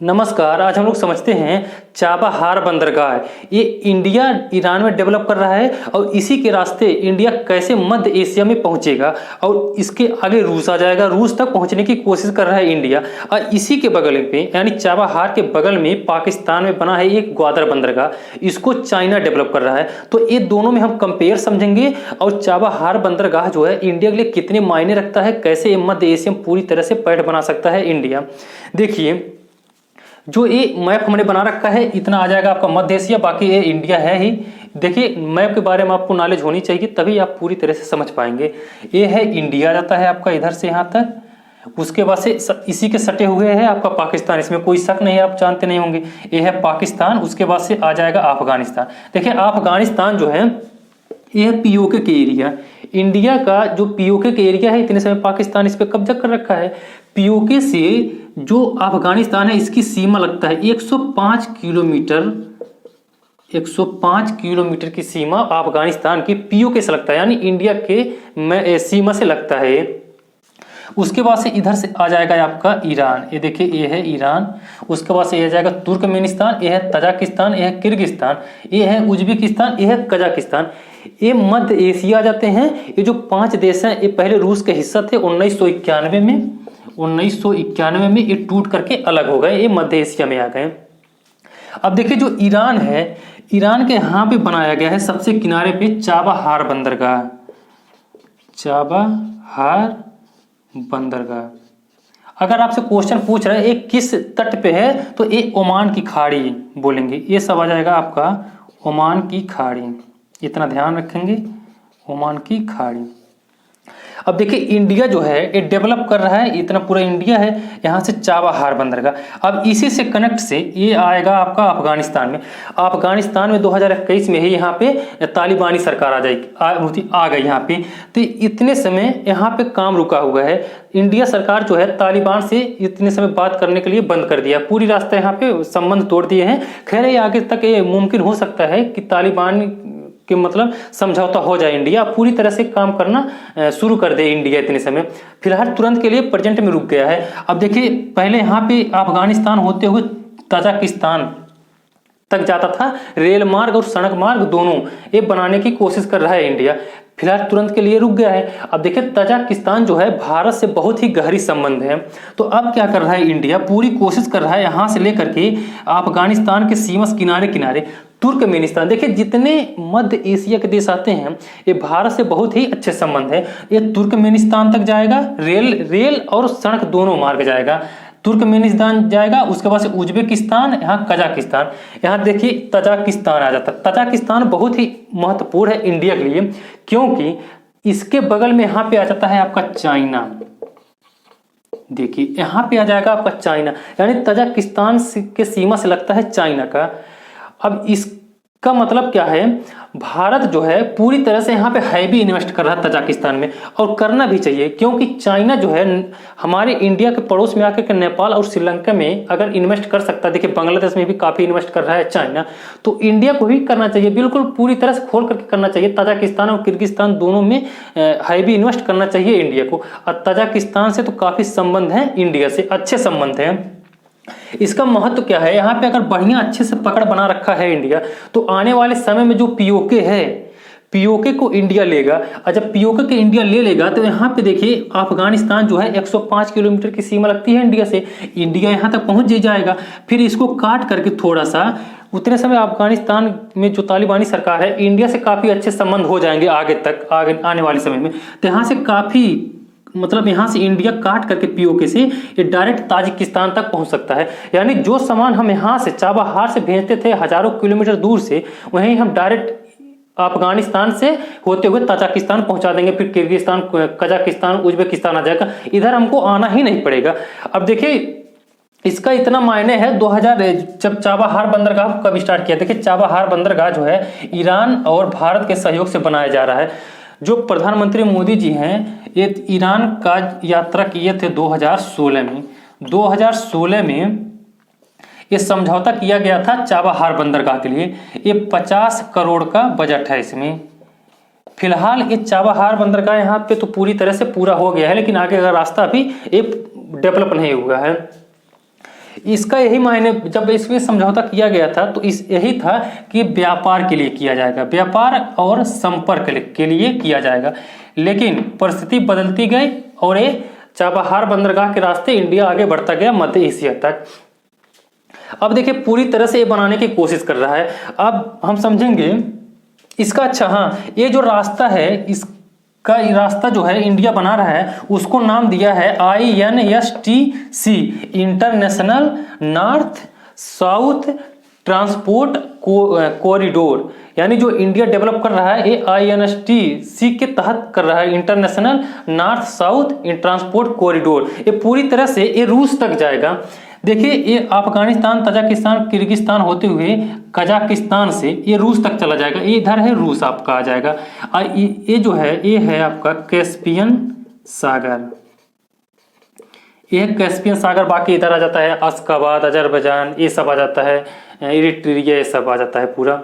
नमस्कार। आज हम लोग समझते हैं चाबहार बंदरगाह ये इंडिया ईरान में डेवलप कर रहा है और इसी के रास्ते इंडिया कैसे मध्य एशिया में पहुंचेगा और इसके आगे रूस आ जाएगा। रूस तक पहुंचने की कोशिश कर रहा है इंडिया। और इसी के बगल पे यानी चाबहार के बगल में पाकिस्तान में बना है एक ग्वादर बंदरगाह, इसको चाइना डेवलप कर रहा है। तो ये दोनों में हम कंपेयर समझेंगे और चाबहार बंदरगाह जो है इंडिया के लिए कितने मायने रखता है, कैसे मध्य एशिया में पूरी तरह से पैठ बना सकता है इंडिया। देखिए जो ये मैप हमने बना रखा है इतना आ जाएगा आपका मध्य एशिया, बाकी ये इंडिया है ही। देखिए मैप के बारे में आपको नॉलेज होनी चाहिए तभी आप पूरी तरह से समझ पाएंगे। ये है इंडिया जाता है आपका इधर से यहाँ तक, उसके बाद से इसी के सटे हुए है आपका पाकिस्तान, इसमें कोई शक नहीं है, आप जानते नहीं होंगे। ये है पाकिस्तान, उसके बाद से आ जाएगा अफगानिस्तान। देखिए अफगानिस्तान जो है ये पीओके के एरिया, इंडिया का जो पीओके के एरिया है इतने समय पाकिस्तान इस पर कब्जा कर रखा है। पीओके से जो अफगानिस्तान है इसकी सीमा लगता है 105 किलोमीटर, 105 किलोमीटर की सीमा अफगानिस्तान की पीओके से लगता है, यानी इंडिया के सीमा से लगता है। उसके बाद से इधर से आ जाएगा आपका ईरान, ये देखिए ये है ईरान। उसके बाद से ये जाएगा तुर्कमेनिस्तान, ये है तजाकिस्तान, ये है किर्गिस्तान, ये है उज्बेकिस्तान, ये है कजाकिस्तान। ये मध्य एशिया आ जाते हैं। ये जो 5 देश हैं ये पहले रूस के हिस्सा थे 1991 में ये टूट करके अलग हो गए, ये मध्य एशिया में आ गए। अब देखिए जो ईरान है, ईरान के यहाँ पे बनाया गया है सबसे किनारे पे चाबहार बंदरगाह, चाबहार बंदरगाह। अगर आपसे क्वेश्चन पूछ रहे हैं ये किस तट पे है तो ये ओमान की खाड़ी बोलेंगे, ये सब आ जाएगा आपका ओमान की खाड़ी, इतना ध्यान रखेंगे, ओमान की खाड़ी। अब देखिए इंडिया जो है ये डेवलप कर रहा है, इतना पूरा इंडिया है, यहाँ से चाबहार बंदरगाह। अब इसी से कनेक्ट से ये आएगा आपका अफगानिस्तान में। अफगानिस्तान में 2021 में ही यहाँ पे तालिबानी सरकार आ गई यहाँ पे। तो इतने समय यहाँ पे काम रुका हुआ है। इंडिया सरकार जो है तालिबान से इतने समय बात करने के लिए बंद कर दिया, पूरी रास्ता यहाँ पे संबंध तोड़ दिए हैं। खैर ये आगे तक ये मुमकिन हो सकता है कि तालिबान कि मतलब समझौता हो जाए, इंडिया पूरी तरह से काम करना शुरू कर दे इंडिया इतने समय। फिलहाल तुरंत के लिए प्रेजेंट में रुक गया है। अब देखिए पहले यहाँ पे अफगानिस्तान होते हुए तजाकिस्तान तक जाता था, रेल मार्ग और सड़क मार्ग दोनों ये बनाने की कोशिश कर रहा है इंडिया। फिलहाल तुरंत के लिए रुक गया है। अब देखिए तजाकिस्तान जो है भारत से बहुत ही गहरी संबंध है, तो अब क्या कर रहा है इंडिया, पूरी कोशिश कर रहा है यहाँ से लेकर के अफगानिस्तान के सीमा किनारे किनारे तुर्कमेनिस्तान। देखिए जितने मध्य एशिया के देश आते हैं ये भारत से बहुत ही अच्छे संबंध है। ये तुर्कमेनिस्तान तक जाएगा, रेल और सड़क दोनों मार्ग जाएगा, तुर्कमेनिस्तान जाएगा, उसके बाद से उज्बेकिस्तान, यहाँ कजाकिस्तान। यहाँ देखिए तजाकिस्तान आ जाता है। तजाकिस्तान बहुत ही महत्वपूर्ण है इंडिया के लिए क्योंकि इसके बगल में यहाँ पे आ जाता है आपका चाइना। देखिए यहाँ पे आ जाएगा आपका चाइना, यानी तजाकिस्तान के सीमा से लगता है चाइना का। अब इसका मतलब क्या है, भारत जो है पूरी तरह से यहाँ पे हैवी इन्वेस्ट कर रहा है तजाकिस्तान में, और करना भी चाहिए क्योंकि चाइना जो है हमारे इंडिया के पड़ोस में आकर के नेपाल और श्रीलंका में अगर इन्वेस्ट कर सकता है, देखिए बांग्लादेश में भी काफ़ी इन्वेस्ट कर रहा है चाइना, तो इंडिया को भी करना चाहिए, बिल्कुल पूरी तरह से खोल करके करना चाहिए। तजाकिस्तान और किर्गिस्तान दोनों में हैवी इन्वेस्ट करना चाहिए इंडिया को। और तजाकिस्तान से तो काफ़ी संबंध हैं इंडिया से, अच्छे संबंध हैं। इसका महत्व क्या है, यहाँ पे अगर बढ़िया अच्छे से पकड़ बना रखा है इंडिया तो आने वाले समय में जो पीओके है, पीओके को इंडिया लेगा। और जब पीओके के इंडिया ले लेगा तो यहाँ पे देखिए अफगानिस्तान जो है 105 किलोमीटर की सीमा लगती है इंडिया से, इंडिया यहाँ तक पहुँच जाएगा। फिर इसको काट करके थोड़ा सा उतने समय अफगानिस्तान में जो तालिबानी सरकार है इंडिया से काफ़ी अच्छे संबंध हो जाएंगे आगे आने वाले समय में। तो यहाँ से काफ़ी मतलब यहाँ से इंडिया काट करके पीओके से ये डायरेक्ट ताजिकिस्तान तक पहुँच सकता है। यानी जो सामान हम यहाँ से चाबहार से भेजते थे हजारों किलोमीटर दूर से, वहीं हम डायरेक्ट अफगानिस्तान से होते हुए ताजिकिस्तान पहुँचा देंगे। फिर किर्गिस्तान, कजाकिस्तान, उज्बेकिस्तान आ जाएगा, इधर हमको आना ही नहीं पड़ेगा। अब देखिए इसका इतना मायने है 2000 जब चाबहार बंदरगाह कब स्टार्ट किया। देखिए चाबहार बंदरगाह जो है ईरान और भारत के सहयोग से बनाया जा रहा है। जो प्रधानमंत्री मोदी जी हैं ये ईरान का यात्रा किए थे 2016 में। 2016 में ये समझौता किया गया था चाबहार बंदरगाह के लिए। ये 50 करोड़ का बजट है इसमें। फिलहाल ये चाबहार बंदरगाह यहाँ पे तो पूरी तरह से पूरा हो गया है, लेकिन आगे का रास्ता अभी ये डेवलप नहीं हुआ है। इसका यही मायने जब इसमें समझौता किया गया था तो इस यही था कि व्यापार के लिए किया जाएगा, व्यापार और संपर्क के लिए किया जाएगा। लेकिन परिस्थिति बदलती गई और ये चाबहार बंदरगाह के रास्ते इंडिया आगे बढ़ता गया मध्य एशिया तक। अब देखिए पूरी तरह से ये बनाने की कोशिश कर रहा है। अब हम समझेंगे इसका, अच्छा हाँ, ये जो रास्ता है इसका रास्ता जो है इंडिया बना रहा है उसको नाम दिया है INSTC, international north south transport corridor. यानी जो इंडिया डेवलप कर रहा है ये INSTC के तहत कर रहा है, international north south transport corridor. ये पूरी तरह से ये रूस तक जाएगा। देखिए ये अफगानिस्तान, तजाकिस्तान, किर्गिस्तान होते हुए कजाकिस्तान से ये रूस तक चला जाएगा। ये इधर है रूस आपका आ जाएगा। ये जो है ये है आपका कैस्पियन सागर, ये कैस्पियन सागर। बाकी इधर आ जाता है अश्काबाद, अजरबैजान, ये सब आ जाता है, इरिट्रिया, ये सब आ जाता है पूरा।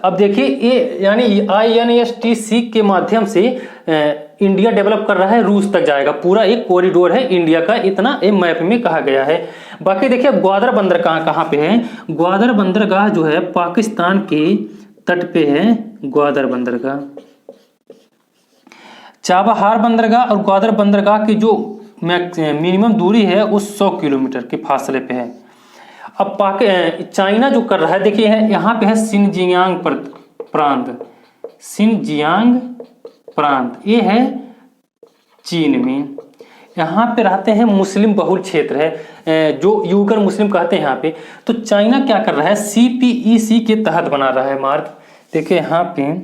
अब देखिए ये यानी INSTC के माध्यम से इंडिया डेवलप कर रहा है, रूस तक जाएगा, पूरा एक कॉरिडोर है इंडिया का, इतना एक मैप में कहा गया है। बाकी देखिए ग्वादर बंदरगाह कहाँ पे है? ग्वादर बंदरगाह जो है पाकिस्तान के तट पे है, ग्वादर बंदरगाह। चाबहार बंदरगाह और ग्वादर बंदरगाह की जो मिनिमम दूरी है उस 100 किलोमीटर के फासले पे है। अब चाइना जो कर रहा है, देखिए यहाँ पे है सिनजियांग प्रांत, सिनजियांग प्रांत, ये है चीन में। यहाँ पे रहते हैं मुस्लिम बहुल क्षेत्र है, जो यूगर मुस्लिम कहते हैं यहाँ पे। तो चाइना क्या कर रहा है? CPEC के तहत बना रहा है मार्ग। देखिए यहाँ पे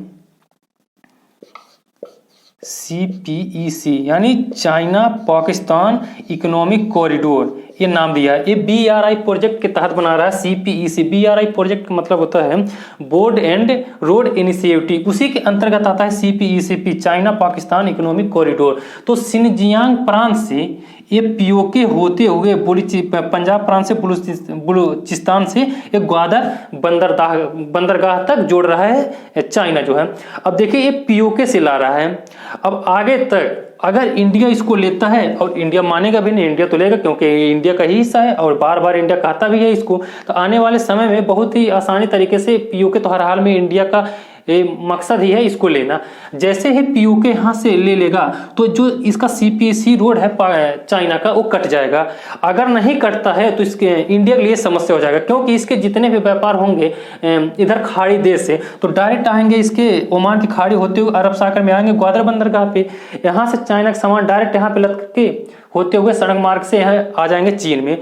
CPEC यानी चाइना पाकिस्तान इकोनॉमिक कॉरिडोर, ये नाम दिया है। ये BRI प्रोजेक्ट के तहत बना रहा है CPEC। BRI प्रोजेक्ट का मतलब होता है बोर्ड एंड रोड इनिशिएटिव, उसी के अंतर्गत आता है CPEC, China Pakistan economic corridor. तो सिनजियांग प्रांत से ये POK होते हुए पंजाब प्रांत से बलूचिस्तान से ये ग्वादर बंदरगाह तक जोड़ रहा है चाइना जो है। अब देखिए ये POK से ला रहा है। अब आगे तक अगर इंडिया इसको लेता है, और इंडिया मानेगा भी नहीं, इंडिया तो लेगा क्योंकि इंडिया का ही हिस्सा है और बार बार इंडिया कहता भी है इसको, तो आने वाले समय में बहुत ही आसानी तरीके से POK तो हर हाल में इंडिया का मकसद ही है इसको लेना। जैसे ही POK यहाँ से ले लेगा तो जो इसका CPEC रोड है चाइना का वो कट जाएगा। अगर नहीं कटता है तो इसके इंडिया के लिए समस्या हो जाएगा, क्योंकि इसके जितने भी व्यापार होंगे इधर खाड़ी देश से तो डायरेक्ट आएंगे, इसके ओमान की खाड़ी होते हुए अरब सागर में आएंगे ग्वादर बंदरगाह पे। यहाँ से चाइना का सामान डायरेक्ट यहाँ पे लटक के होते हुए सड़क मार्ग से यहाँ आ जाएंगे चीन में।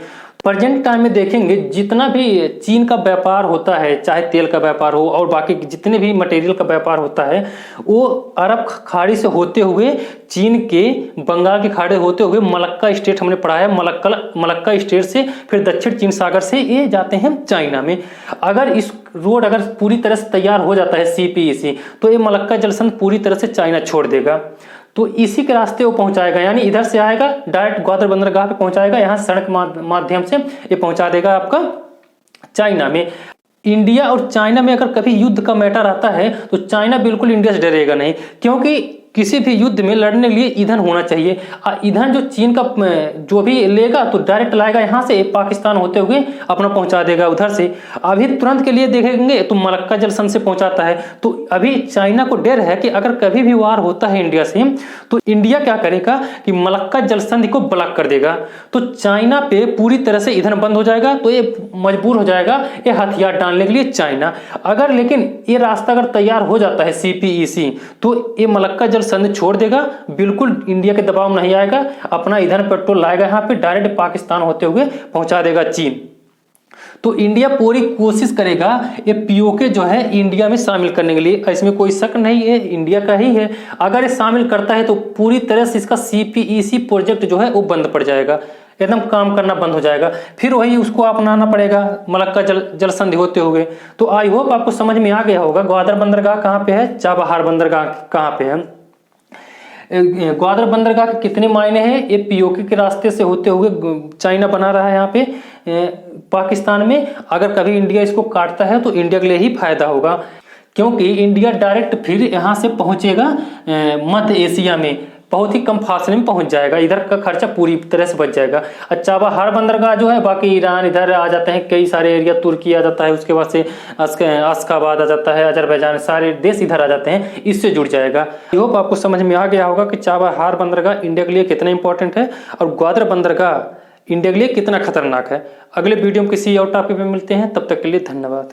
प्रेजेंट टाइम में देखेंगे जितना भी चीन का व्यापार होता है, चाहे तेल का व्यापार हो और बाकी जितने भी मटेरियल का व्यापार होता है, वो अरब खाड़ी से होते हुए चीन के बंगाल की खाड़ी होते हुए मलक्का स्टेट, हमने पढ़ा है मलक्का स्टेट से फिर दक्षिण चीन सागर से ये जाते हैं चाइना में। अगर इस रोड अगर पूरी तरह से तैयार हो जाता है CPEC तो ये मलक्का जलसंधि पूरी तरह से चाइना छोड़ देगा, तो इसी के रास्ते वो पहुंचाएगा। यानी इधर से आएगा डायरेक्ट ग्वादर बंदरगाह पे पहुंचाएगा, यहाँ सड़क माध्यम से ये पहुंचा देगा आपका चाइना में। इंडिया और चाइना में अगर कभी युद्ध का मैटर आता है तो चाइना बिल्कुल इंडिया से डरेगा नहीं, क्योंकि किसी भी युद्ध में लड़ने के लिए ईंधन होना चाहिए। ईंधन जो चीन का जो भी लेगा तो डायरेक्ट लाएगा यहाँ से, पाकिस्तान होते हुए अपना पहुंचा देगा उधर से। अभी तुरंत के लिए देखेंगे तो मलक्का जलसंधि से पहुंचाता है। तो अभी चाइना को डर है कि अगर कभी भी वार होता है इंडिया से तो इंडिया क्या करेगा कि मलक्का जलसंधि को ब्लॉक कर देगा, तो चाइना पे पूरी तरह से ईंधन बंद हो जाएगा, तो ये मजबूर हो जाएगा ये हथियार डालने के लिए चाइना। अगर लेकिन ये रास्ता अगर तैयार हो जाता है CPEC तो ये मलक्का जलसंधि छोड़ देगा, बिल्कुल इंडिया के दबाव नहीं आएगा, अपना ईंधन पेट्रोल लाएगा यहाँ पे डायरेक्ट पाकिस्तान होते हुए पहुंचा देगा चीन। तो इंडिया पूरी कोशिश करेगा ये POK जो है इंडिया में शामिल करने के लिए, इसमें कोई शक नहीं है, इंडिया का ही है। अगर ये शामिल करता है तो पूरी तरह से इसका CPEC प्रोजेक्ट जो है वो बंद पड़ जाएगा, एकदम काम करना बंद हो जाएगा, फिर वही उसको अपनाना पड़ेगा मलक्का जलसंधि होते हुए। तो आई होप आपको समझ में आ गया होगा ग्वादर बंदरगाह कहाँ पे है, चाबहार बंदरगाह कहाँ पे है। ग्वादर बंदरगाह के कितने मायने हैं? ये POK के रास्ते से होते हुए चाइना बना रहा है यहाँ पे पाकिस्तान में। अगर कभी इंडिया इसको काटता है तो इंडिया के लिए ही फायदा होगा, क्योंकि इंडिया डायरेक्ट फिर यहाँ से पहुँचेगा मध्य एशिया में, बहुत ही कम फासले में पहुंच जाएगा, इधर का खर्चा पूरी तरह से बच जाएगा। चाबहार बंदरगाह जो है बाकी ईरान इधर आ जाते हैं, कई सारे एरिया तुर्की आ जाता है, उसके बाद से अशखाबाद आ जाता है, अजरबैजान, सारे देश इधर आ जाते हैं, इससे जुड़ जाएगा। आई होप आपको समझ में आ गया होगा कि चाबहार बंदरगाह इंडिया के लिए कितना इंपॉर्टेंट है और ग्वादर बंदरगाह इंडिया के लिए कितना खतरनाक है। अगले वीडियो में किसी और टॉपिक में मिलते हैं, तब तक के लिए धन्यवाद।